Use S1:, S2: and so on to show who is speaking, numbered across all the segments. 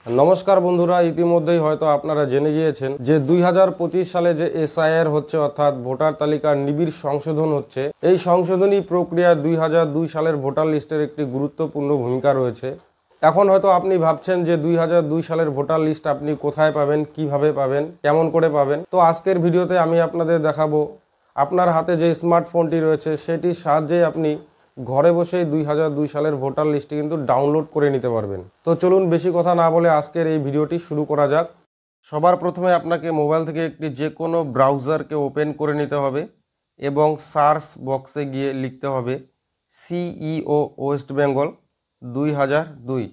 S1: নমস্কার বন্ধুরা, ইতিমধ্যেই হয়তো আপনারা জেনে গিয়েছেন যে 2025 সালে যে এসআইআর হচ্ছে অর্থাৎ ভোটার তালিকার নিবিড় সংশোধন হচ্ছে। এই সংশোধনী প্রক্রিয়া 2002 সালের ভোটার লিস্টের একটি গুরুত্বপূর্ণ ভূমিকা রয়েছে। এখন হয়তো আপনি ভাবছেন যে 2002 সালের ভোটার লিস্ট আপনি কোথায় পাবেন, কিভাবে পাবেন, কেমন করে পাবেন। তো আজকের ভিডিওতে আমি আপনাদের দেখাবো আপনার হাতে যে স্মার্টফোনটি রয়েছে সেটির সাহায্যে আপনি ঘরে বসেই 2002 সালের ভোটার লিস্টটি কিন্তু ডাউনলোড করে নিতে পারবেন। তো চলুন বেশি কথা না বলে আজকের এই ভিডিওটি শুরু করা যাক। সবার প্রথমে আপনাকে মোবাইল থেকে একটি যে কোনো ব্রাউজারকে ওপেন করে নিতে হবে এবং সার্চ বক্সে গিয়ে লিখতে হবে সিইও ওয়েস্ট বেঙ্গল 2002।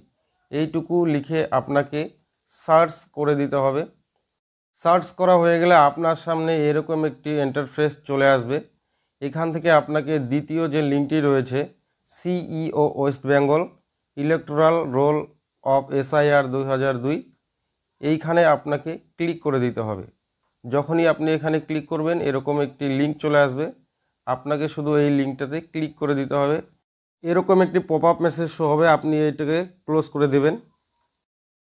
S1: এইটুকু লিখে আপনাকে সার্চ করে দিতে হবে। সার্চ করা হয়ে গেলে আপনার সামনে এরকম একটি ইন্টারফেস চলে আসবে। এখান থেকে আপনাকে দ্বিতীয় যে লিঙ্কটি রয়েছে CEO West Bengal electoral role of SIR 2002, এইখানে আপনাকে ক্লিক করে দিতে হবে। যখনই আপনি এখানে ক্লিক করবেন এরকম একটি লিঙ্ক চলে আসবে, আপনাকে শুধু এই লিঙ্কটাতে ক্লিক করে দিতে হবে। এরকম একটি পপ আপ মেসেজ শো হবে, আপনি এইটাকে ক্লোজ করে দেবেন।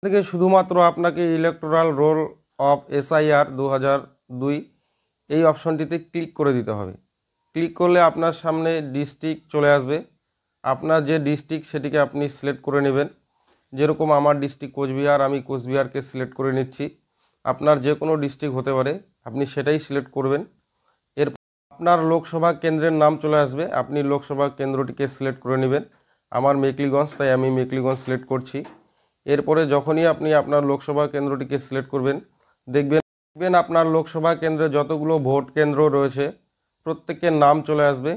S1: থেকে শুধুমাত্র আপনাকে ইলেকটোরাল রোল অফ এসআইআর 2002 এই অপশনটিতে ক্লিক করে দিতে হবে। ক্লিক করলে আপনার সামনে ডিস্ট্রিক্ট চলে আসবে। আপনার যে ডিস্ট্রিক্ট সেটিকে আপনি সিলেক্ট করে নেবেন। যেরকম আমার ডিস্ট্রিক্ট কোচবিহার, আমি কোচবিহারকে সিলেক্ট করে নিচ্ছি। আপনার যে কোনো ডিস্ট্রিক্ট হতে পারে, আপনি সেটাই সিলেক্ট করবেন। এরপর আপনার লোকসভা কেন্দ্রের নাম চলে আসবে, আপনি লোকসভা কেন্দ্রটিকে সিলেক্ট করে নেবেন। আমার মেকলিগঞ্জ, তাই আমি মেকলিগঞ্জ সিলেক্ট করছি। এরপরে যখনই আপনি আপনার লোকসভা কেন্দ্রটিকে সিলেক্ট করবেন দেখবেন আপনার লোকসভা কেন্দ্রে যতগুলো ভোট কেন্দ্র রয়েছে প্রত্যেকের নাম চলে আসবে।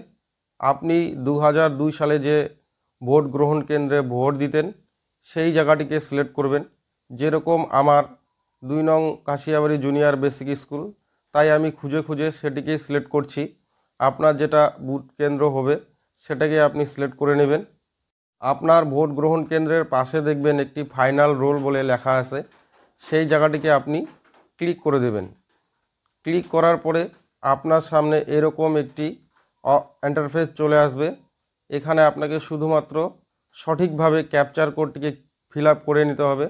S1: আপনি 2002 সালে যে ভোট গ্রহণ কেন্দ্রে ভোট দিতেন সেই জায়গাটিকে সিলেক্ট করবেন। যেরকম আমার 2 নং কাশিয়াবাড়ি জুনিয়র বেসিক স্কুল, তাই আমি খুঁজে খুঁজে সেটিকেই সিলেক্ট করছি। আপনার যেটা বুথ কেন্দ্র হবে সেটাকে আপনি সিলেক্ট করে নেবেন। আপনার ভোট গ্রহণ কেন্দ্রের পাশে দেখবেন একটি ফাইনাল রোল বলে লেখা আছে, সেই জায়গাটিকে আপনি ক্লিক করে দেবেন। ক্লিক করার পরে আপনার সামনে এরকম একটি ইন্টারফেস চলে আসবে। এখানে আপনাকে শুধুমাত্র সঠিকভাবে ক্যাপচার কোডটিকে ফিল আপ করে নিতে হবে।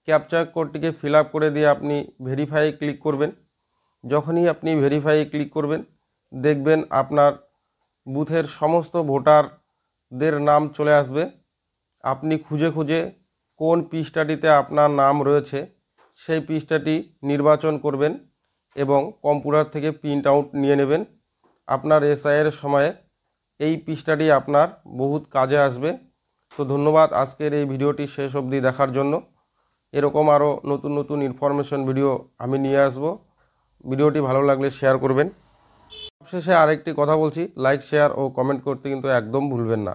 S1: ক্যাপচার কোডটিকে ফিল আপ করে দিয়ে আপনি ভেরিফাই ক্লিক করবেন। যখনই আপনি ভেরিফাই ক্লিক করবেন দেখবেন আপনার বুথের সমস্ত ভোটারদের নাম চলে আসবে। আপনি খুঁজে খুঁজে কোন পৃষ্ঠাটিতে আপনার নাম রয়েছে সেই পৃষ্ঠাটি নির্বাচন করবেন এবং কম্পিউটার থেকে প্রিন্ট আউট নিয়ে নেবেন। আপনার এসআইআর সময়ে এই পৃষ্ঠাটি আপনার বহুত কাজে আসবে। তো ধন্যবাদ আজকের এই ভিডিওটি শেষ অবধি দেখার জন্য। এরকম আরও নতুন নতুন ইনফরমেশন ভিডিও আমি নিয়ে আসব। ভিডিওটি ভালো লাগলে শেয়ার করবেন। সবশেষে আরেকটি কথা বলছি, লাইক, শেয়ার ও কমেন্ট করতে কিন্তু একদম ভুলবেন না।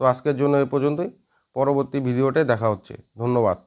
S1: তো আজকের জন্য এ পর্যন্তই, পরবর্তী ভিডিওতে দেখা হচ্ছে। ধন্যবাদ।